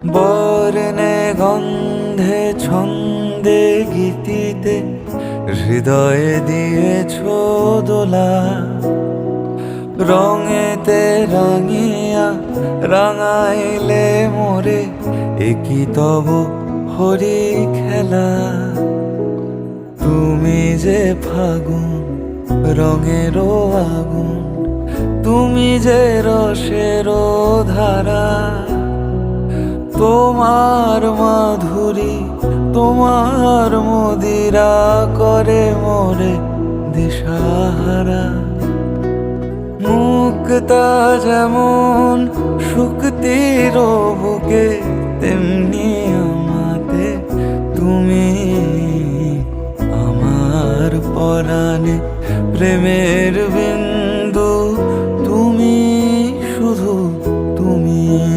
বর্ণে গন্ধে ছন্দে গীতিতে হৃদয়ে দিয়েছ দোলা, রঙেতে রাঙিয়া রাঙাইলে মোরে একই তব হরি খেলা। তুমি যে ফাগুন রঙেরও আগুন, তুমি যে রসেরও ধারা, তোমার মাধুরী তোমার মদিরা করে মোরে দিশাহারা। মুক্তা যেমন শুক্তির বুকে, তেমনি আমাতে তুমি আমার পরাণে প্রেমের বিন